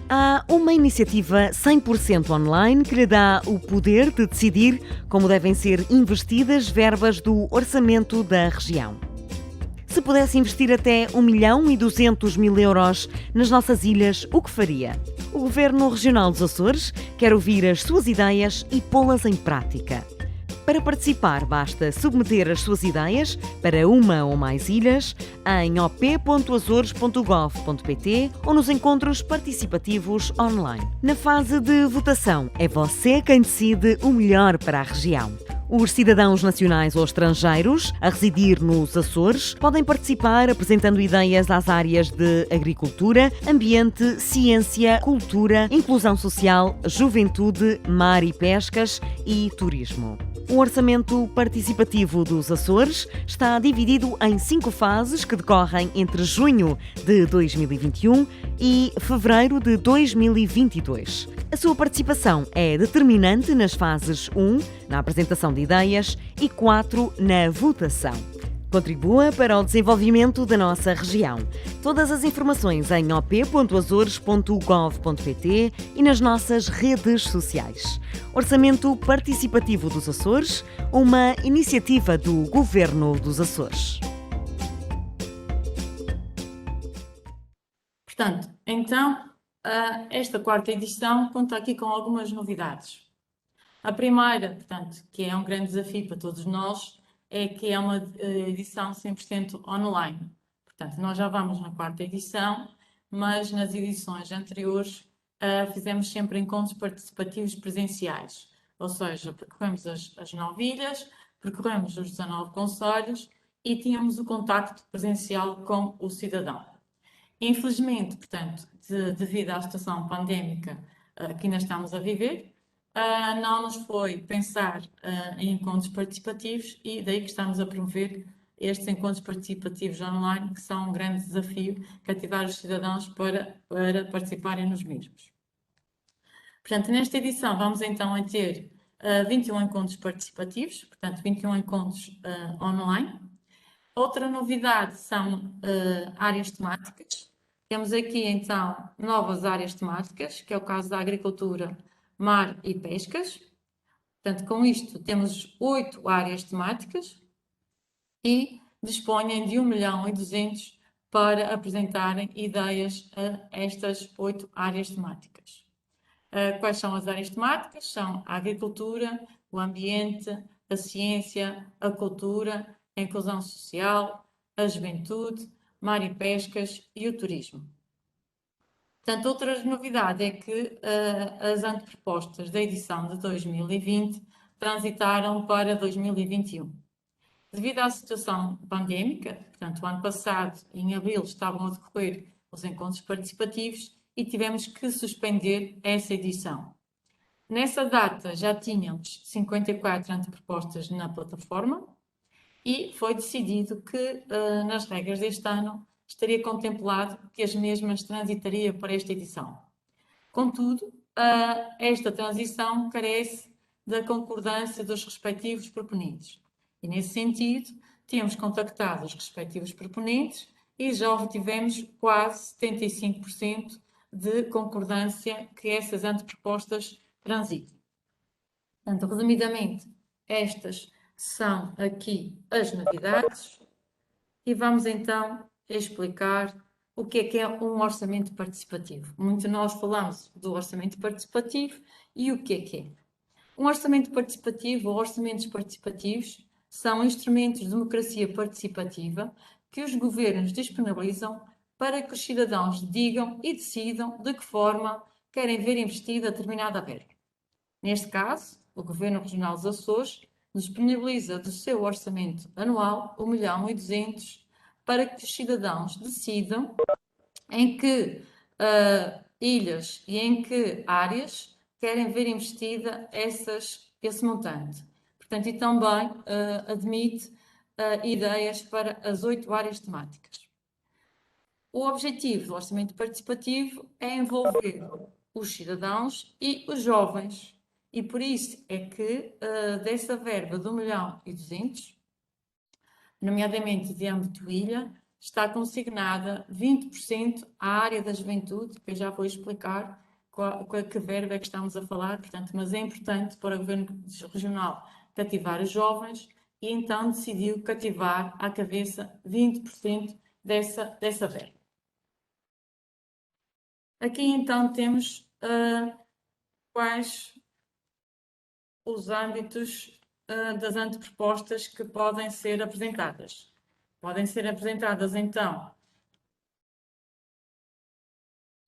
Há uma iniciativa 100% online que lhe dá o poder de decidir como devem ser investidas verbas do orçamento da região. Se pudesse investir até 1.200.000 euros nas nossas ilhas, o que faria? O Governo Regional dos Açores quer ouvir as suas ideias e pô-las em prática. Para participar, basta submeter as suas ideias para uma ou mais ilhas em op.azores.gov.pt ou nos encontros participativos online. Na fase de votação, é você quem decide o melhor para a região. Os cidadãos nacionais ou estrangeiros a residir nos Açores podem participar apresentando ideias às áreas de agricultura, ambiente, ciência, cultura, inclusão social, juventude, mar e pescas e turismo. O orçamento participativo dos Açores está dividido em 5 fases que decorrem entre junho de 2021 e fevereiro de 2022. A sua participação é determinante nas fases 1, na apresentação de ideias, e 4, na votação. Contribua para o desenvolvimento da nossa região. Todas as informações em op.azores.gov.pt e nas nossas redes sociais. Orçamento Participativo dos Açores, uma iniciativa do Governo dos Açores. Portanto, então, esta quarta edição conta aqui com algumas novidades. A primeira, portanto, que é um grande desafio para todos nós, é que é uma edição 100% online. Portanto, nós já vamos na quarta edição, mas nas edições anteriores fizemos sempre encontros participativos presenciais. Ou seja, percorremos as 9 ilhas, percorremos os 19 concelhos e tínhamos o contacto presencial com o cidadão. Infelizmente, portanto, devido à situação pandémica que ainda estamos a viver, não nos foi pensar em encontros participativos e daí que estamos a promover estes encontros participativos online, que são um grande desafio, cativar os cidadãos para participarem nos mesmos. Portanto, nesta edição vamos então a ter 21 encontros participativos, portanto 21 encontros online. Outra novidade são áreas temáticas. Temos aqui então novas áreas temáticas, que é o caso da agricultura, mar e pescas. Portanto, com isto temos 8 áreas temáticas e disponham de 1.200.000 para apresentarem ideias a estas 8 áreas temáticas. Quais são as áreas temáticas? São a agricultura, o ambiente, a ciência, a cultura, a inclusão social, a juventude, mar e pescas e o turismo. Portanto, outra novidade é que as antepropostas da edição de 2020 transitaram para 2021. Devido à situação pandémica, portanto, o ano passado, em abril, estavam a decorrer os encontros participativos e tivemos que suspender essa edição. Nessa data já tínhamos 54 antepropostas na plataforma e foi decidido que nas regras deste ano estaria contemplado que as mesmas transitariam para esta edição. Contudo, esta transição carece da concordância dos respectivos proponentes. E nesse sentido, temos contactado os respectivos proponentes e já obtivemos quase 75% de concordância que essas antepropostas transitem. Portanto, resumidamente, estas são aqui as novidades e vamos então explicar o que é um orçamento participativo. Muito nós falamos do orçamento participativo e o que é. Um orçamento participativo ou orçamentos participativos são instrumentos de democracia participativa que os governos disponibilizam para que os cidadãos digam e decidam de que forma querem ver investida determinada verba. Neste caso, o Governo Regional dos Açores disponibiliza do seu orçamento anual 1.200.000 para que os cidadãos decidam em que ilhas e em que áreas querem ver investida esse montante. Portanto, e também admite ideias para as 8 áreas temáticas. O objetivo do orçamento participativo é envolver os cidadãos e os jovens. E por isso é que dessa verba de 1.200.000, nomeadamente de âmbito ilha, está consignada 20% à área da juventude, que eu já vou explicar que verba é que estamos a falar, portanto, mas é importante para o Governo Regional cativar os jovens e então decidiu cativar à cabeça 20% dessa verba. Aqui então temos quais os âmbitos das antepropostas que podem ser apresentadas. Podem ser apresentadas então,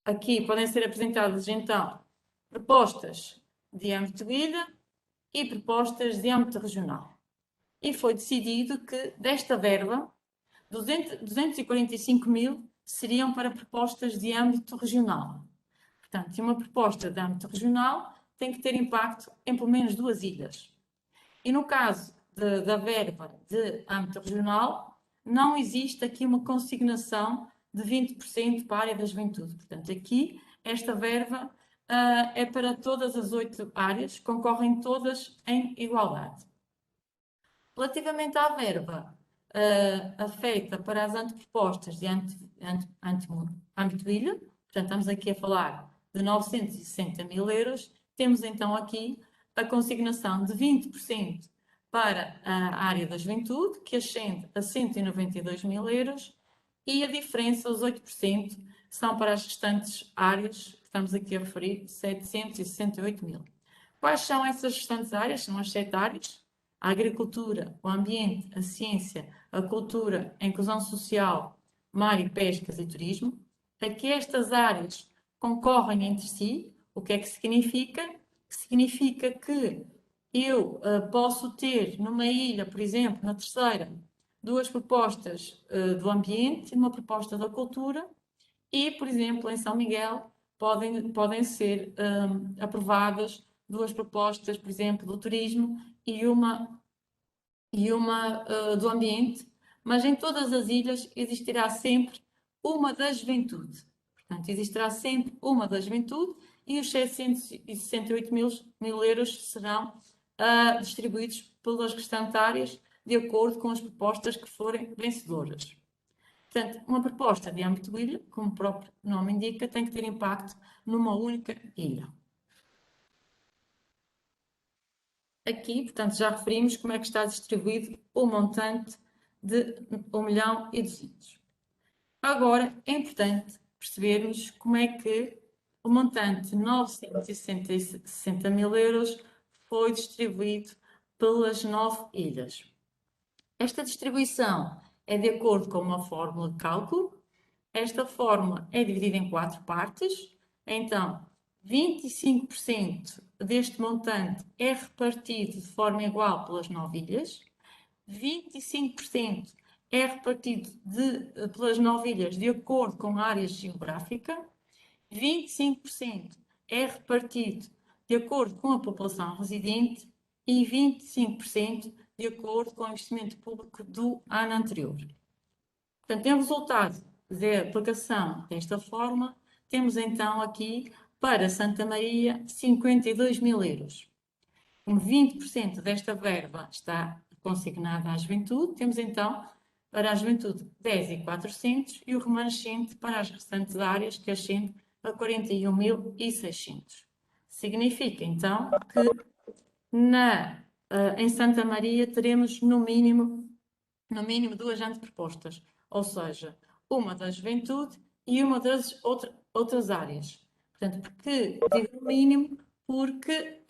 aqui podem ser apresentadas então propostas de âmbito de ilha e propostas de âmbito regional. E foi decidido que desta verba, 245 mil seriam para propostas de âmbito regional. Portanto, uma proposta de âmbito regional tem que ter impacto em pelo menos 2 ilhas. E no caso da verba de âmbito regional, não existe aqui uma consignação de 20% para a área da juventude. Portanto, aqui esta verba é para todas as 8 áreas, concorrem todas em igualdade. Relativamente à verba feita para as antepropostas de âmbito ilha, portanto, estamos aqui a falar de 960 mil euros, temos então aqui a consignação de 20% para a área da juventude, que ascende a 192 mil euros, e a diferença, os 8%, são para as restantes áreas, que estamos aqui a referir, 768 mil. Quais são essas restantes áreas? São as 7 áreas: a agricultura, o ambiente, a ciência, a cultura, a inclusão social, mar e pescas e turismo. Aqui estas áreas concorrem entre si. O que é que significa? Significa que eu posso ter numa ilha, por exemplo, na terceira, 2 propostas do ambiente, uma proposta da cultura e, por exemplo, em São Miguel, podem ser aprovadas 2 propostas, por exemplo, do turismo e uma do ambiente, mas em todas as ilhas existirá sempre uma da juventude. Portanto, existirá sempre uma da juventude e os 768 mil euros serão distribuídos pelas restantes áreas de acordo com as propostas que forem vencedoras. Portanto, uma proposta de âmbito de ilha, como o próprio nome indica, tem que ter impacto numa única ilha. Aqui, portanto, já referimos como é que está distribuído o montante de 1.200.000. Agora, é importante percebermos como é que o montante de 960 mil euros foi distribuído pelas 9 ilhas. Esta distribuição é de acordo com uma fórmula de cálculo. Esta fórmula é dividida em 4 partes. Então, 25% deste montante é repartido de forma igual pelas 9 ilhas, 25% é repartido pelas 9 ilhas de acordo com a área geográfica, 25% é repartido de acordo com a população residente e 25% de acordo com o investimento público do ano anterior. Portanto, em resultado da aplicação desta forma, temos então aqui para Santa Maria 52 mil euros. Como 20% desta verba está consignada à juventude, temos então para a juventude 10.400 e o remanescente para as restantes áreas, que ascende a 41.600. Significa então que em Santa Maria teremos no mínimo 2 antepropostas, ou seja, uma da juventude e uma das outras áreas. Portanto, porque digo no mínimo, porque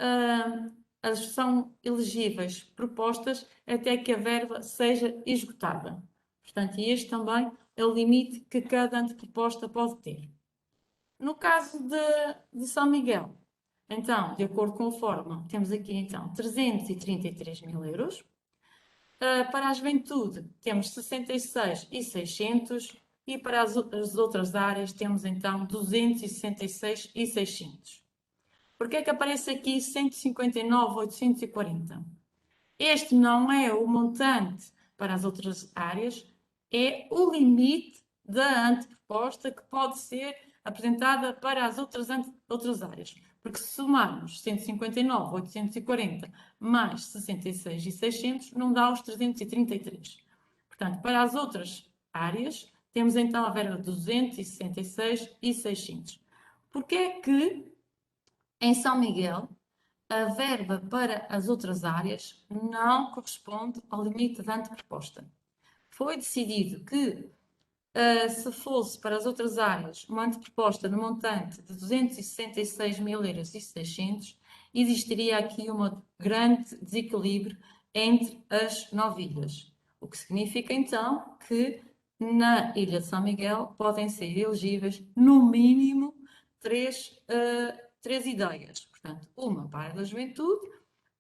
são elegíveis propostas até que a verba seja esgotada. Portanto, este também é o limite que cada anteproposta pode ter. No caso de São Miguel, então, de acordo com a fórmula, temos aqui então 333 mil euros. Para a juventude temos 66.600 e para as outras áreas temos então 266.600. Por que é que aparece aqui 159.840? Este não é o montante para as outras áreas, é o limite da anteproposta que pode ser apresentada para as outras áreas. Porque se somarmos 159.840 mais 66.600, não dá os 333. Portanto, para as outras áreas, temos então a verba de 266.600. Porquê é que em São Miguel a verba para as outras áreas não corresponde ao limite de anteproposta? Foi decidido que, se fosse para as outras áreas uma anteproposta no montante de 266.600 euros, existiria aqui um grande desequilíbrio entre as 9 ilhas. O que significa então que na Ilha de São Miguel podem ser elegíveis no mínimo três ideias. Portanto, uma para a área da juventude,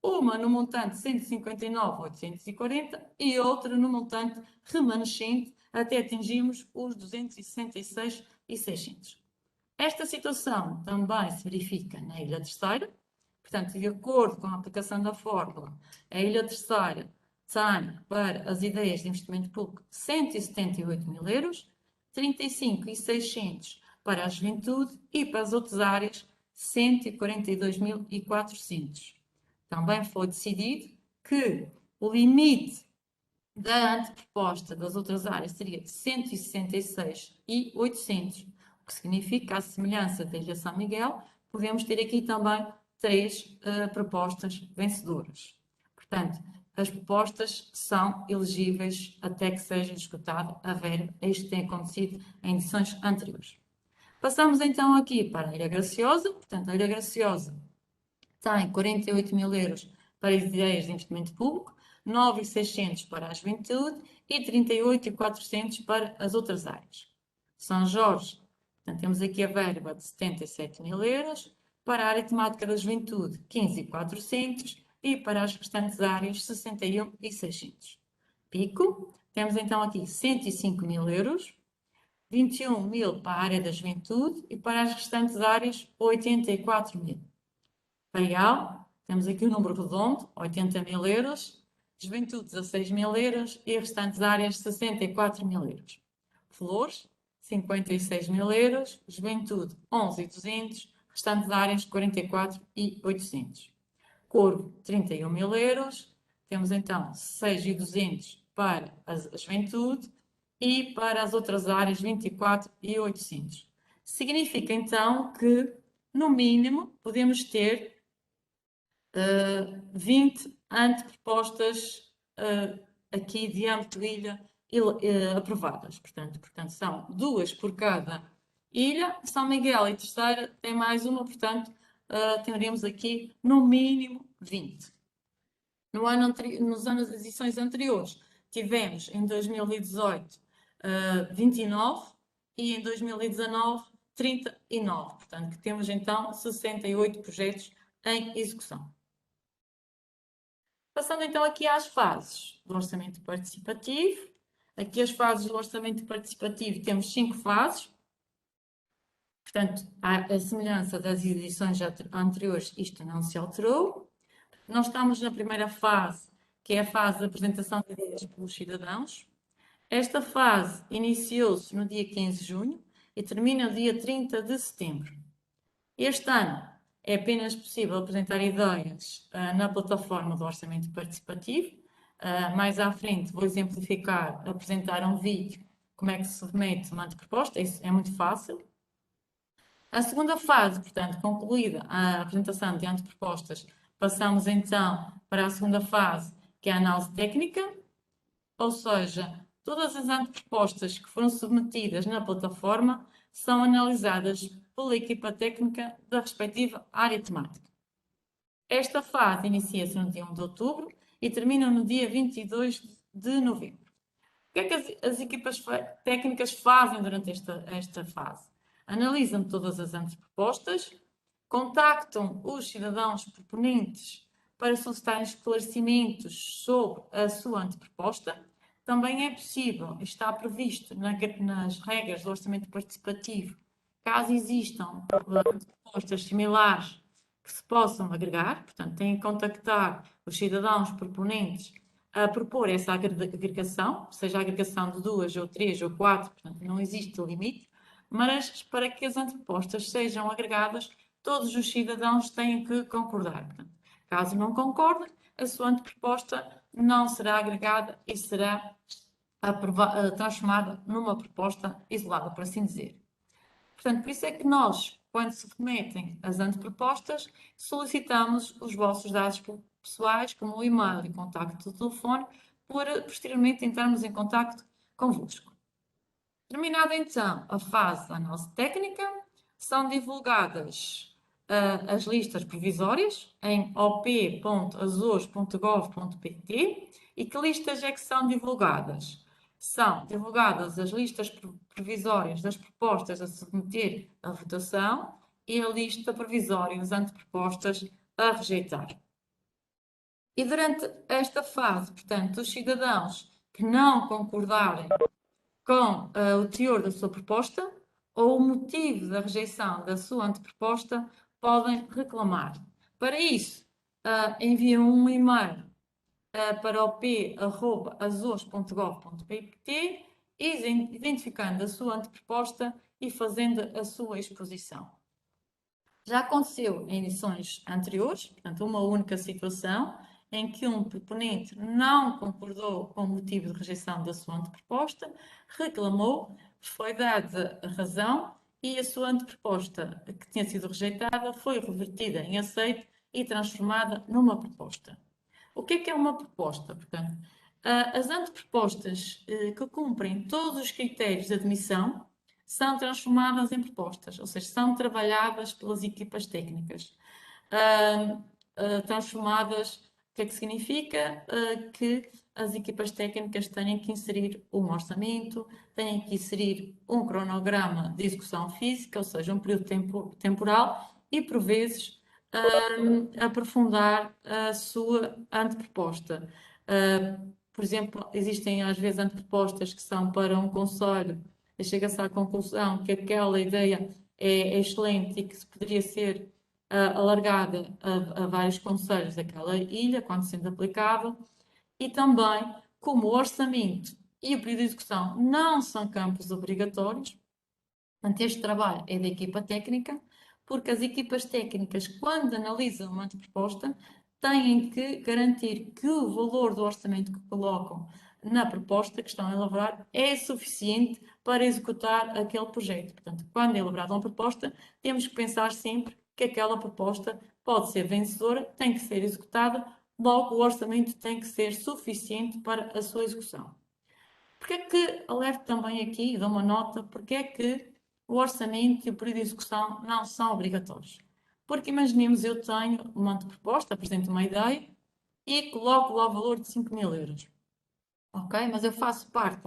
uma no montante de 159.840 e outra no montante remanescente até atingirmos os 266.600. Esta situação também se verifica na Ilha Terceira. Portanto, de acordo com a aplicação da fórmula, a Ilha Terceira tem para as ideias de investimento público 178.000 euros, 35.600 para a juventude e para as outras áreas 142.400. Também foi decidido que o limite da anteproposta das outras áreas seria de 166.800, o que significa que, à semelhança da Ilha São Miguel, podemos ter aqui também 3 propostas vencedoras. Portanto, as propostas são elegíveis até que seja esgotada a verba. Isto tem acontecido em edições anteriores. Passamos então aqui para a Ilha Graciosa. Portanto, a Ilha Graciosa tem 48.000 euros para as ideias de investimento público, 9.600 para a juventude e 38.400 para as outras áreas. São Jorge, portanto, temos aqui a verba de 77.000 euros, para a área temática da juventude, 15.400 e para as restantes áreas, 61.600. Pico, temos então aqui 105.000 euros, 21.000 para a área da juventude e para as restantes áreas, 84.000. Paial, temos aqui o número redondo, 80.000 euros, juventude 16.000 euros e restantes áreas 64.000 euros. Flores, 56.000 euros, juventude 11.200, restantes áreas 44.800. Corvo, 31.000 euros, temos então 6.200 para a juventude e para as outras áreas 24.800. Significa então que, no mínimo, podemos ter 20 antepropostas aqui de âmbito de ilha aprovadas. Portanto, são 2 por cada ilha. São Miguel e Terceira tem mais uma, portanto, teríamos aqui no mínimo 20. Nos anos das edições anteriores, tivemos em 2018 29 e em 2019 39. Portanto, temos então 68 projetos em execução. Passando então aqui às fases do orçamento participativo. Aqui as fases do orçamento participativo temos 5 fases. Portanto, a semelhança das edições anteriores, isto não se alterou. Nós estamos na primeira fase, que é a fase de apresentação de ideias pelos cidadãos. Esta fase iniciou-se no dia 15 de junho e termina no dia 30 de setembro. Este ano é apenas possível apresentar ideias na plataforma do orçamento participativo. Mais à frente vou exemplificar, apresentar um vídeo, como é que se mete uma anteproposta. Isso é muito fácil. A segunda fase, portanto, concluída a apresentação de antepropostas, passamos então para a segunda fase, que é a análise técnica, ou seja, todas as antepropostas que foram submetidas na plataforma são analisadas pela equipa técnica da respectiva área temática. Esta fase inicia-se no dia 1 de outubro e termina no dia 22 de novembro. O que é que as equipas técnicas fazem durante esta fase? Analisam todas as antepropostas, contactam os cidadãos proponentes para solicitar esclarecimentos sobre a sua anteproposta. Também é possível, está previsto nas regras do orçamento participativo, caso existam propostas similares que se possam agregar, portanto, têm que contactar os cidadãos proponentes a propor essa agregação, seja a agregação de 2 ou 3 ou 4, portanto, não existe limite, mas para que as antepropostas sejam agregadas, todos os cidadãos têm que concordar. Portanto, caso não concordem, a sua anteproposta não será agregada e será transformada numa proposta isolada, por assim dizer. Portanto, por isso é que nós, quando se remetem as antepropostas, solicitamos os vossos dados pessoais, como o e-mail e contacto do telefone, para posteriormente entrarmos em contacto convosco. Terminada então a fase da análise técnica, são divulgadas as listas provisórias em op.azores.gov.pt. E que listas é que são divulgadas? São divulgadas as listas provisórias das propostas a submeter à votação e a lista provisória das antepropostas a rejeitar. E durante esta fase, portanto, os cidadãos que não concordarem com o teor da sua proposta ou o motivo da rejeição da sua anteproposta, podem reclamar. Para isso, enviam um e-mail para o p@azores.gov.pt, identificando a sua anteproposta e fazendo a sua exposição. Já aconteceu em edições anteriores, portanto, uma única situação, em que um proponente não concordou com o motivo de rejeição da sua anteproposta, reclamou, foi dada a razão e a sua anteproposta, que tinha sido rejeitada, foi revertida em aceite e transformada numa proposta. O que é uma proposta? Portanto, as antepropostas que cumprem todos os critérios de admissão são transformadas em propostas, ou seja, são trabalhadas pelas equipas técnicas. Transformadas, o que é que significa? Que as equipas técnicas têm que inserir um orçamento, têm que inserir um cronograma de execução física, ou seja, um período temporal, e por vezes aprofundar a sua anteproposta. Por exemplo, existem às vezes antepropostas que são para um conselho e chega-se à conclusão que aquela ideia é excelente e que poderia ser alargada a vários conselhos daquela ilha, quando sendo aplicável, e também, como o orçamento e o período de execução não são campos obrigatórios, portanto, este trabalho é da equipa técnica, porque as equipas técnicas, quando analisam uma proposta, têm que garantir que o valor do orçamento que colocam na proposta que estão a elaborar é suficiente para executar aquele projeto. Portanto, quando é elaborada uma proposta, temos que pensar sempre que aquela proposta pode ser vencedora, tem que ser executada, logo o orçamento tem que ser suficiente para a sua execução. Porque é que alerto também aqui e dou uma nota, porque é que o orçamento e o período de execução não são obrigatórios? Porque imaginemos eu tenho uma anteproposta, apresento uma ideia e coloco lá o valor de 5.000 euros. Ok? Mas eu faço parte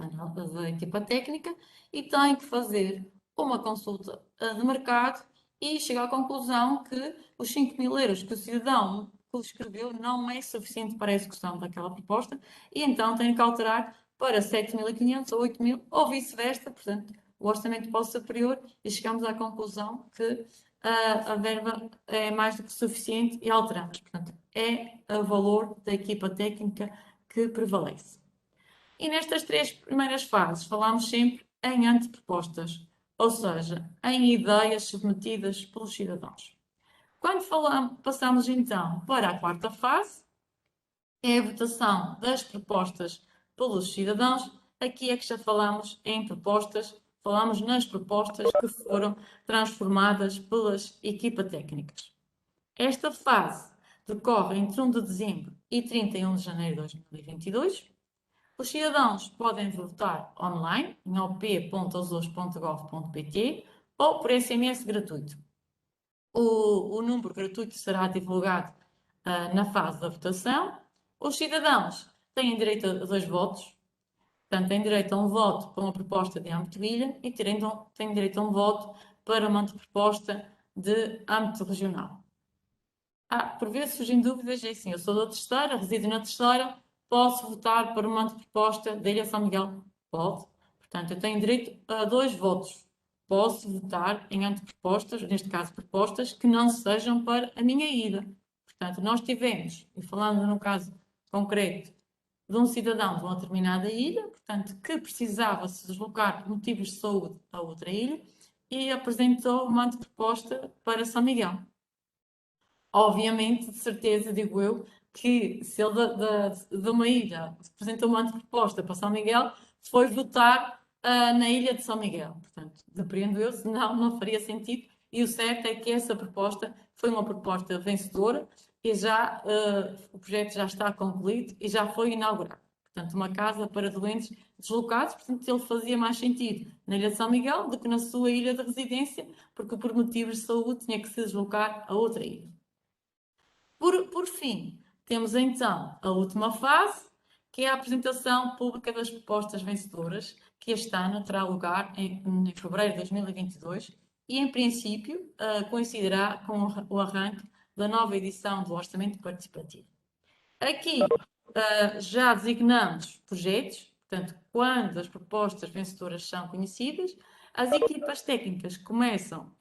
da equipa técnica e tenho que fazer uma consulta de mercado e chego à conclusão que os 5.000 euros que o cidadão que escreveu não é suficiente para a execução daquela proposta e então tenho que alterar para 7.500 ou 8.000 ou vice-versa, portanto, o orçamento pode ser superior e chegamos à conclusão que a verba é mais do que suficiente e alteramos. Portanto, é o valor da equipa técnica que prevalece. E nestas três primeiras fases falamos sempre em antepropostas, ou seja, em ideias submetidas pelos cidadãos. Quando passamos então para a quarta fase, é a votação das propostas pelos cidadãos. Aqui é que já falamos em propostas, falamos nas propostas que foram transformadas pelas equipas técnicas. Esta fase decorre entre 1 de dezembro e 31 de janeiro de 2022. Os cidadãos podem votar online em op.azores.gov.pt ou por SMS gratuito. O número gratuito será divulgado na fase da votação. Os cidadãos têm direito a 2 votos, portanto, têm direito a um voto para uma proposta de âmbito de ilha e têm direito a um voto para uma proposta de âmbito regional. Por vezes surgem dúvidas, é assim, eu sou da Terceira, resido na Terceira, posso votar para uma proposta da Ilha São Miguel? Pode. Portanto, eu tenho direito a 2 votos. Posso votar em antepropostas, neste caso propostas, que não sejam para a minha ilha. Portanto, nós tivemos, e falando no caso concreto, de um cidadão de uma determinada ilha, portanto, que precisava se deslocar por motivos de saúde a outra ilha, e apresentou uma anteproposta para São Miguel. Obviamente, de certeza, digo eu, que se ele de uma ilha apresentou uma anteproposta para São Miguel, foi votar na Ilha de São Miguel. Portanto, depreendeu-se, não faria sentido. E o certo é que essa proposta foi uma proposta vencedora e já o projeto já está concluído e já foi inaugurado. Portanto, uma casa para doentes deslocados, portanto, ele fazia mais sentido na Ilha de São Miguel do que na sua ilha de residência, porque por motivos de saúde tinha que se deslocar a outra ilha. Por fim, temos então a última fase, que é a apresentação pública das propostas vencedoras, que este ano terá lugar em fevereiro de 2022 e, em princípio, coincidirá com o arranque da nova edição do Orçamento Participativo. Aqui já designamos projetos, portanto, quando as propostas vencedoras são conhecidas, as equipas técnicas começam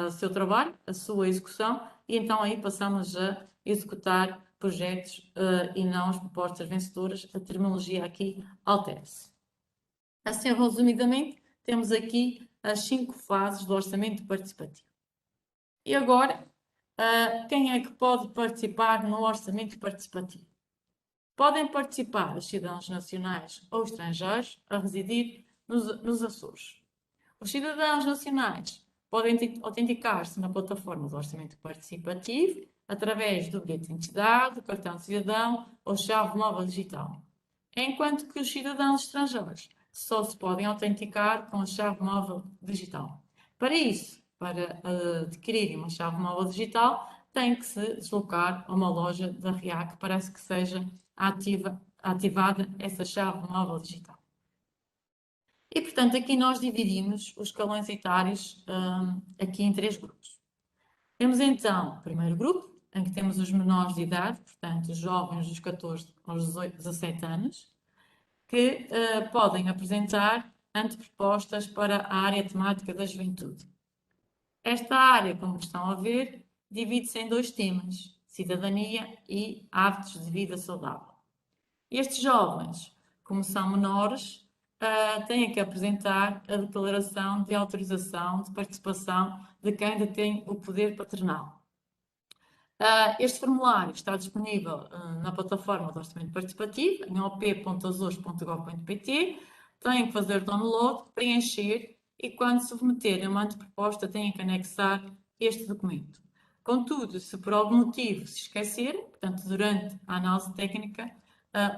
o seu trabalho, a sua execução, e então aí passamos a executar projetos e não as propostas vencedoras. A terminologia aqui altera-se. Assim, resumidamente, temos aqui as 5 fases do orçamento participativo. E agora, quem é que pode participar no orçamento participativo? Podem participar os cidadãos nacionais ou estrangeiros a residir nos Açores. Os cidadãos nacionais podem autenticar-se na plataforma do Orçamento Participativo através do bilhete de identidade, do cartão de cidadão ou chave móvel digital, enquanto que os cidadãos estrangeiros só se podem autenticar com a chave móvel digital. Para isso, para adquirirem uma chave móvel digital, têm que se deslocar a uma loja da RIAC para que seja ativada essa chave móvel digital. E, portanto, aqui nós dividimos os escalões etários aqui em 3 grupos. Temos então o primeiro grupo, em que temos os menores de idade, portanto, os jovens dos 14 aos 17 anos, que podem apresentar antepropostas para a área temática da juventude. Esta área, como estão a ver, divide-se em 2 temas, cidadania e hábitos de vida saudável. Estes jovens, como são menores, têm que apresentar a declaração de autorização de participação de quem detém o poder paternal. Este formulário está disponível na plataforma do Orçamento Participativo, em op.azores.gov.pt. Têm que fazer download, preencher e, quando submeterem uma anteproposta, têm que anexar este documento. Contudo, se por algum motivo se esquecerem, portanto, durante a análise técnica,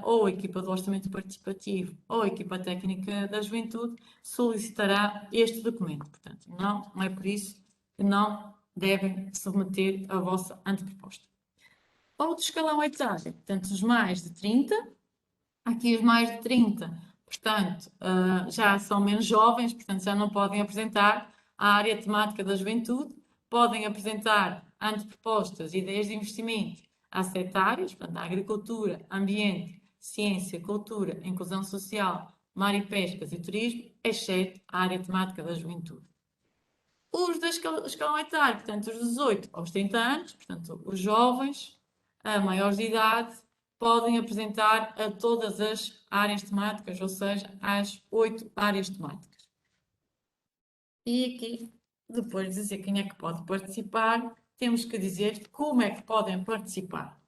ou a equipa do Orçamento Participativo ou a equipa técnica da Juventude solicitará este documento. Portanto, não é por isso que não devem submeter a vossa anteproposta. Outro escalão etário, portanto, os mais de 30. Aqui os mais de 30, portanto, já são menos jovens, portanto, já não podem apresentar a área temática da juventude, podem apresentar antepropostas, ideias de investimento a 7 áreas, portanto, a agricultura, ambiente, ciência, cultura, inclusão social, mar e pescas e turismo, exceto a área temática da juventude. Os da escalão etário, portanto, os 18 aos 30 anos, portanto, os jovens, maiores de idade, podem apresentar a todas as áreas temáticas, ou seja, às 8 áreas temáticas. E aqui, depois de dizer quem é que pode participar, temos que dizer como é que podem participar.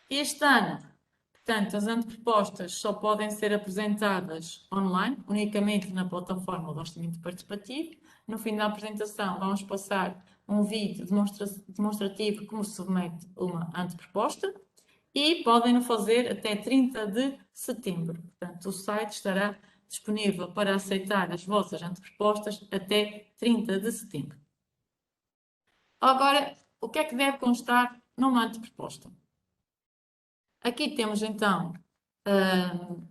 Este ano, portanto, as antepropostas só podem ser apresentadas online, unicamente na plataforma do Orçamento Participativo. No fim da apresentação, vamos passar um vídeo demonstrativo como se submete uma anteproposta e podem o fazer até 30 de setembro. Portanto, o site estará disponível para aceitar as vossas antepropostas até 30 de setembro. Agora, o que é que deve constar numa anteproposta? Aqui temos então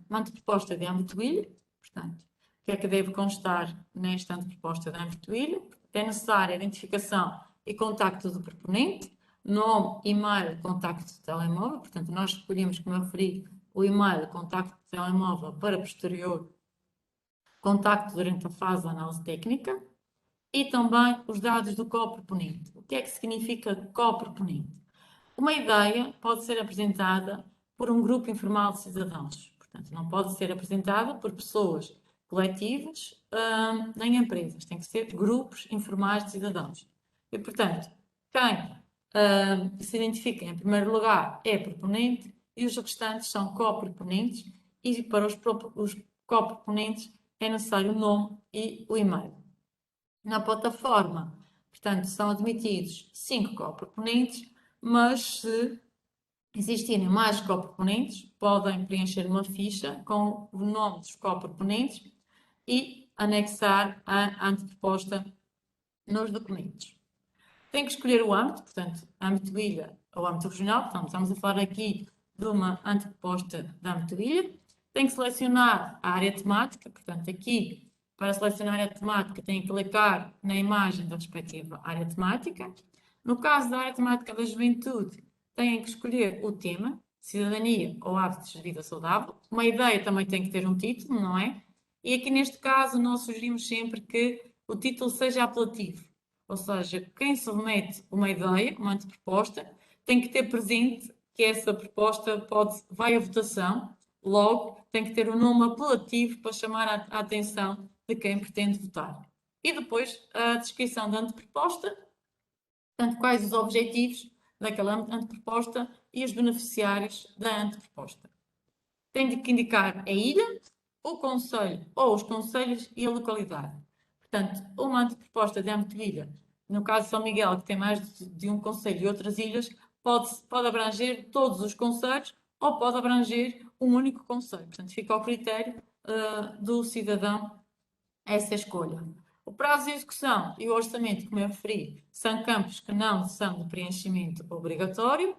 uma anteproposta de âmbito de ilha, portanto, o que é que deve constar nesta anteproposta de âmbito de ilha? É necessária a identificação e contacto do proponente, nome, e-mail, contacto de telemóvel, portanto, nós escolhemos, como eu referi, o e-mail, contacto de telemóvel para posterior contacto durante a fase da análise técnica e também os dados do coproponente. O que é que significa coproponente? Uma ideia pode ser apresentada por um grupo informal de cidadãos, portanto, não pode ser apresentada por pessoas coletivas nem empresas, tem que ser grupos informais de cidadãos. E, portanto, quem se identifica em primeiro lugar é proponente e os restantes são coproponentes e para os coproponentes, é necessário o nome e o e-mail. Na plataforma, portanto, são admitidos 5 coproponentes, mas se existirem mais coproponentes, podem preencher uma ficha com o nome dos coproponentes e anexar a anteproposta nos documentos. Tem que escolher o âmbito, portanto, âmbito ilha ou âmbito regional, portanto, estamos a falar aqui de uma anteproposta de âmbito ilha. Tem que selecionar a área temática, portanto, aqui, para selecionar a área temática, tem que clicar na imagem da respectiva área temática. No caso da área temática da juventude, têm que escolher o tema, cidadania ou hábitos de vida saudável. Uma ideia também tem que ter um título, não é? E aqui neste caso nós sugerimos sempre que o título seja apelativo, ou seja, quem submete uma ideia, uma anteproposta, tem que ter presente que essa proposta vai à votação, logo tem que ter um nome apelativo para chamar a atenção de quem pretende votar. E depois a descrição da anteproposta, portanto, quais os objetivos daquela anteproposta e os beneficiários da anteproposta. Tem que indicar a ilha, o concelho ou os concelhos e a localidade. Portanto, uma anteproposta de âmbito de ilha, no caso de São Miguel, que tem mais de um concelho e outras ilhas, pode abranger todos os concelhos ou pode abranger um único concelho. Portanto, fica ao critério do cidadão essa escolha. O prazo de execução e o orçamento, como eu referi, são campos que não são de preenchimento obrigatório.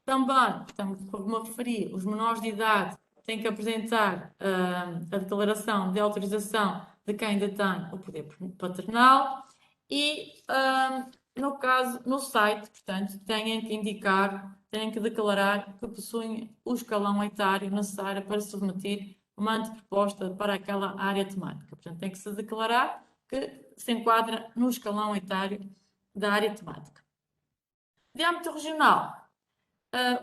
Também, como eu referi, os menores de idade têm que apresentar a declaração de autorização de quem ainda tem o poder paternal e, no caso, no site, portanto, têm que declarar que possuem o escalão etário necessário para submeter uma anteproposta para aquela área temática. Portanto, tem que se declarar que se enquadra no escalão etário da área temática. De âmbito regional,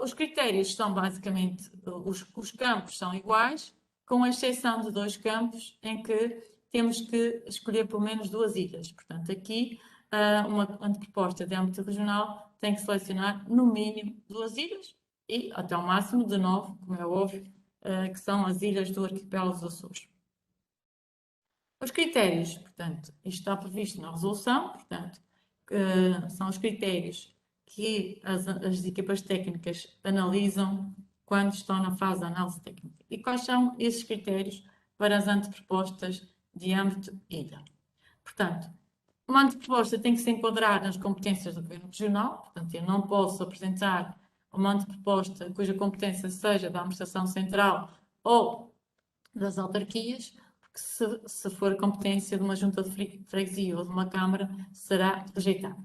os critérios são basicamente, os campos são iguais, com exceção de 2 campos em que temos que escolher pelo menos 2 ilhas. Portanto, aqui, uma anteproposta de âmbito regional tem que selecionar no mínimo 2 ilhas e até o máximo de 9, como é óbvio, que são as ilhas do arquipélago dos Açores. Os critérios, portanto, isto está previsto na resolução, portanto, são os critérios que as equipas técnicas analisam quando estão na fase de análise técnica. E quais são esses critérios para as antepropostas de âmbito ilha? Portanto, uma anteproposta tem que se enquadrar nas competências do Governo Regional, portanto, eu não posso apresentar uma anteproposta cuja competência seja da Administração Central ou das autarquias, porque se for competência de uma junta de freguesia ou de uma Câmara, será rejeitada.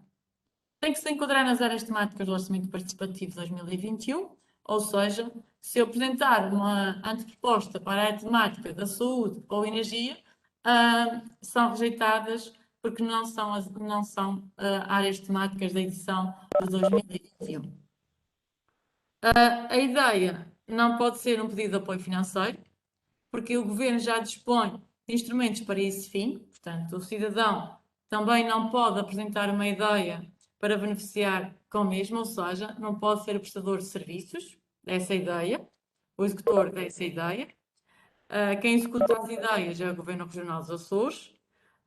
Tem que se enquadrar nas áreas temáticas do Orçamento Participativo 2021, ou seja, se eu apresentar uma anteproposta para a área temática da saúde ou energia, são rejeitadas porque não são áreas temáticas da edição de 2021. A ideia não pode ser um pedido de apoio financeiro, porque o Governo já dispõe de instrumentos para esse fim, portanto, o cidadão também não pode apresentar uma ideia para beneficiar com a mesma, ou seja, não pode ser o prestador de serviços dessa ideia, o executor dessa ideia. Quem executa as ideias é o Governo Regional dos Açores.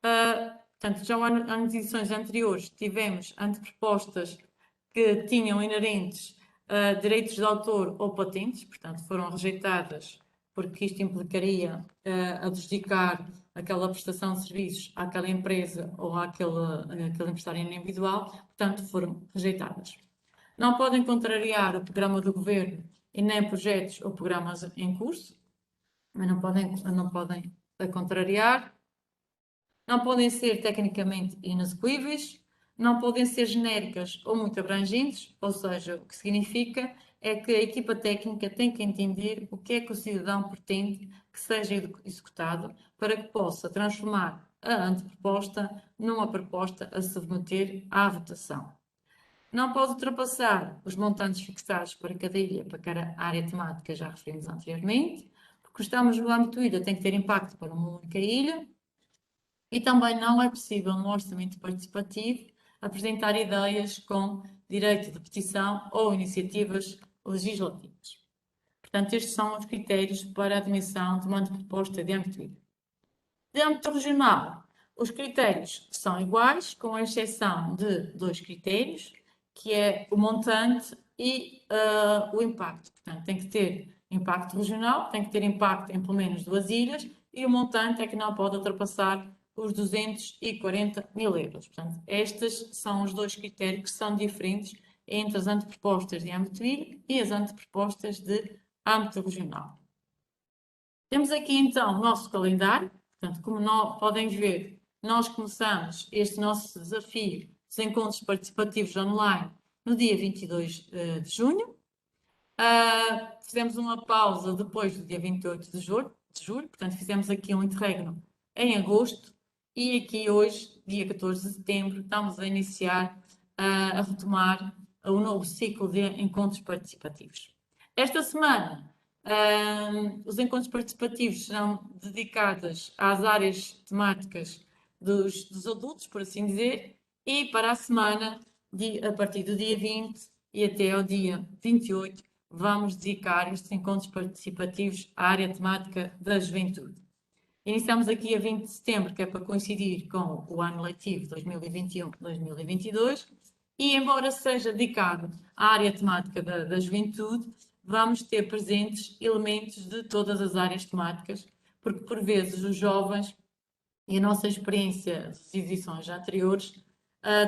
Portanto, já nas edições anteriores tivemos antepropostas que tinham inerentes direitos de autor ou patentes, portanto, foram rejeitadas porque isto implicaria adjudicar aquela prestação de serviços àquela empresa ou àquele empresário individual, portanto, foram rejeitadas. Não podem contrariar o programa do Governo e nem projetos ou programas em curso, mas não podem contrariar. Não podem ser tecnicamente inexequíveis, não podem ser genéricas ou muito abrangentes, ou seja, o que significa é que a equipa técnica tem que entender o que é que o cidadão pretende que seja executado para que possa transformar a anteproposta numa proposta a submeter à votação. Não pode ultrapassar os montantes fixados para cada ilha, para cada área temática, já referimos anteriormente, porque estamos no âmbito ilha, tem que ter impacto para uma única ilha, e também não é possível no orçamento participativo apresentar ideias com direito de petição ou iniciativas legislativas. Portanto, estes são os critérios para a admissão de uma anteproposta de âmbito ilha. De âmbito regional, os critérios são iguais, com exceção de 2 critérios, que é o montante e o impacto. Portanto, tem que ter impacto regional, tem que ter impacto em pelo menos 2 ilhas, e o montante é que não pode ultrapassar os 240 mil euros. Portanto, estes são os 2 critérios que são diferentes entre as antepropostas de âmbito ilha e as antepropostas de âmbito regional. Temos aqui então o nosso calendário. Portanto, como podem ver, nós começamos este nosso desafio dos encontros participativos online no dia 22 de junho. Fizemos uma pausa depois do dia 28 de julho, portanto fizemos aqui um interregno em agosto e aqui hoje, dia 14 de setembro, estamos a iniciar, a retomar o novo ciclo de encontros participativos. Esta semana, os encontros participativos serão dedicados às áreas temáticas dos adultos, por assim dizer, e para a semana, a partir do dia 20 e até ao dia 28, vamos dedicar estes encontros participativos à área temática da juventude. Iniciamos aqui a 20 de setembro, que é para coincidir com o ano letivo 2021-2022, e embora seja dedicado à área temática da juventude, vamos ter presentes elementos de todas as áreas temáticas, porque por vezes os jovens, e a nossa experiência das edições anteriores,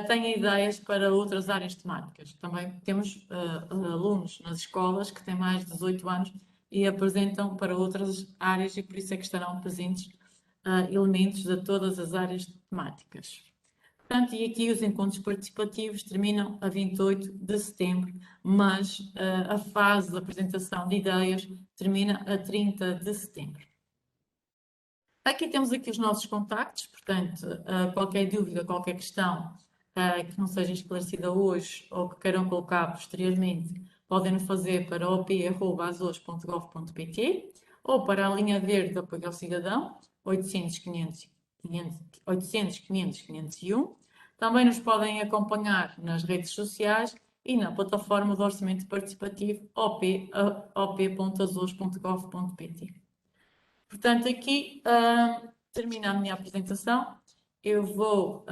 têm ideias para outras áreas temáticas. Também temos alunos nas escolas que têm mais de 18 anos e apresentam para outras áreas, e por isso é que estarão presentes elementos de todas as áreas temáticas. Portanto, e aqui os encontros participativos terminam a 28 de setembro, mas a fase de apresentação de ideias termina a 30 de setembro. Aqui temos aqui os nossos contactos, portanto, qualquer dúvida, qualquer questão que não seja esclarecida hoje ou que queiram colocar posteriormente, podem fazer para op@azores.gov.pt ou para a linha verde de apoio ao cidadão, 800 500 501. Também nos podem acompanhar nas redes sociais e na plataforma de orçamento participativo op.azores.gov.pt. Portanto, aqui termina a minha apresentação. Eu vou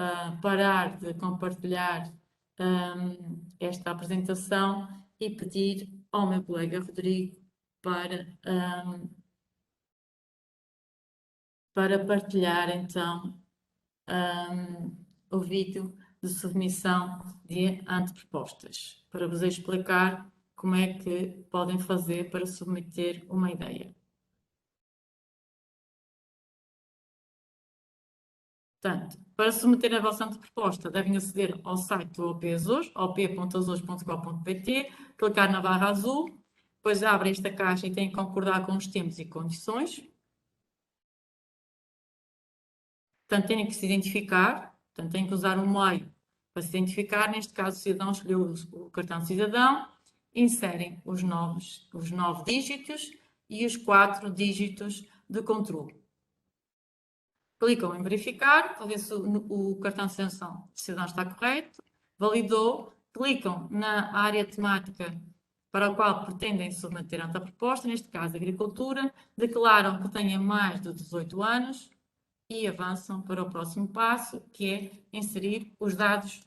parar de compartilhar esta apresentação e pedir ao meu colega Rodrigo para partilhar então o vídeo de submissão de antepropostas, para vos explicar como é que podem fazer para submeter uma ideia. Portanto, para submeter a vossa anteproposta, devem aceder ao site do OP Azores, op.azores.gov.pt, clicar na barra azul, depois abre esta caixa e têm que concordar com os termos e condições. Portanto, têm que se identificar, portanto, têm que usar um meio para se identificar. Neste caso, o cidadão escolheu o cartão de cidadão, inserem os 9 dígitos e os 4 dígitos de controle. Clicam em verificar, para ver se o cartão de cidadão está correto. Validou. Clicam na área temática para a qual pretendem submeter a proposta, neste caso agricultura. Declaram que têm mais de 18 anos e avançam para o próximo passo, que é inserir os dados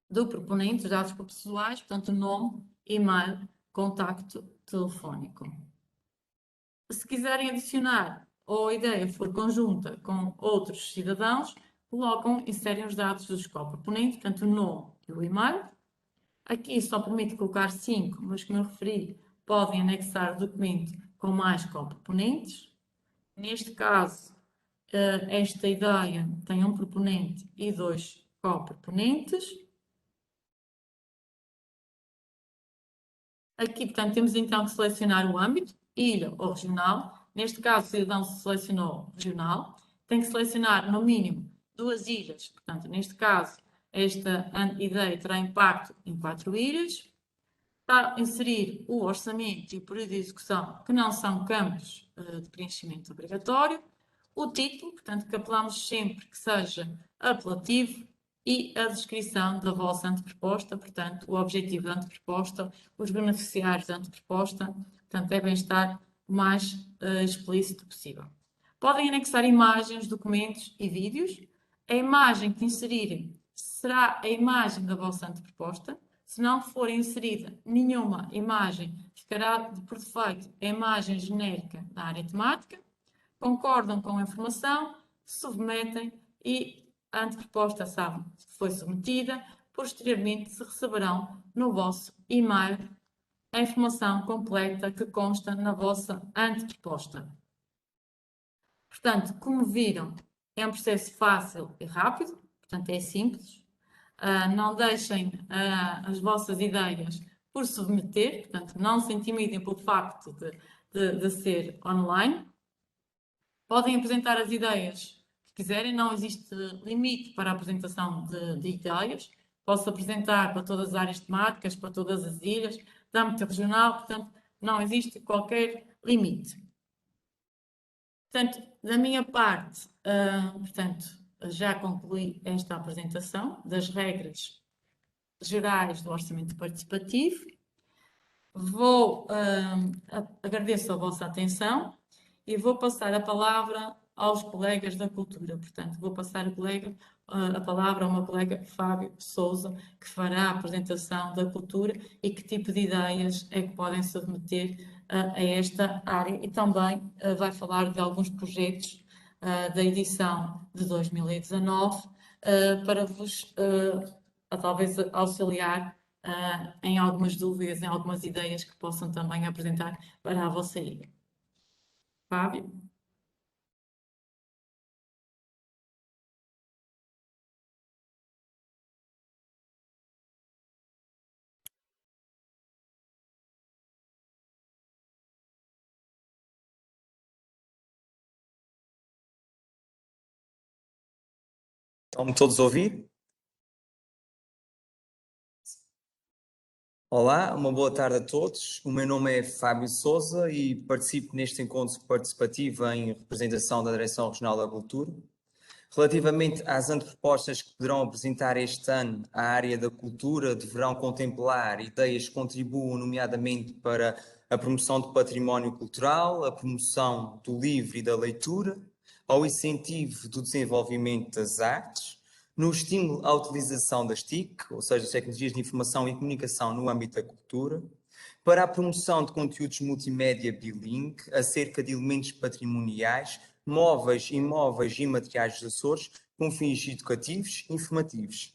do proponente, os dados pessoais, portanto, nome, e-mail, contacto telefónico. Se quiserem adicionar ou a ideia for conjunta com outros cidadãos, inserem os dados dos coproponentes, portanto o nome e o e-mail. Aqui só permite colocar 5, mas como eu referi, podem anexar o documento com mais coproponentes. Neste caso, esta ideia tem um proponente e 2 coproponentes. Aqui, portanto, temos então que selecionar o âmbito, ilha ou regional. Neste caso, o cidadão selecionou regional. Tem que selecionar, no mínimo, 2 ilhas. Portanto, neste caso, esta ideia terá impacto em 4 ilhas. Está a inserir o orçamento e o período de execução, que não são campos de preenchimento obrigatório. O título, portanto, que apelamos sempre que seja apelativo. E a descrição da vossa anteproposta, portanto, o objetivo da anteproposta, os beneficiários da anteproposta, portanto, devem estar o mais explícito possível. Podem anexar imagens, documentos e vídeos. A imagem que inserirem será a imagem da vossa anteproposta. Se não for inserida nenhuma imagem, ficará por defeito a imagem genérica da área temática. Concordam com a informação, submetem e a anteproposta sabe que foi submetida. Posteriormente, se receberão no vosso e-mail a informação completa que consta na vossa anteproposta. Portanto, como viram, é um processo fácil e rápido, portanto é simples. Não deixem as vossas ideias por submeter, portanto não se intimidem pelo facto de ser online. Podem apresentar as ideias que quiserem, não existe limite para a apresentação de ideias. Posso apresentar para todas as áreas temáticas, para todas as ilhas, de âmbito regional, portanto não existe qualquer limite. Portanto, da minha parte, já concluí esta apresentação das regras gerais do orçamento participativo. Agradeço a vossa atenção e vou passar a palavra aos colegas da cultura. Portanto, vou passar a palavra ao meu colega Fábio Sousa, que fará a apresentação da cultura e que tipo de ideias é que podem submeter a esta área, e também vai falar de alguns projetos da edição de 2019 para vos talvez auxiliar em algumas dúvidas, em algumas ideias que possam também apresentar para a vossa ilha. Fábio? Estão-me todos a ouvir? Olá, uma boa tarde a todos. O meu nome é Fábio Sousa e participo neste encontro participativo em representação da Direção Regional da Cultura. Relativamente às antepropostas que poderão apresentar este ano, a área da cultura deverão contemplar ideias que contribuam nomeadamente para a promoção do património cultural, a promoção do livro e da leitura, ao incentivo do desenvolvimento das artes, no estímulo à utilização das TIC, ou seja, as tecnologias de informação e comunicação no âmbito da cultura, para a promoção de conteúdos multimédia bilingue acerca de elementos patrimoniais, móveis, imóveis e materiais dos Açores, com fins educativos e informativos.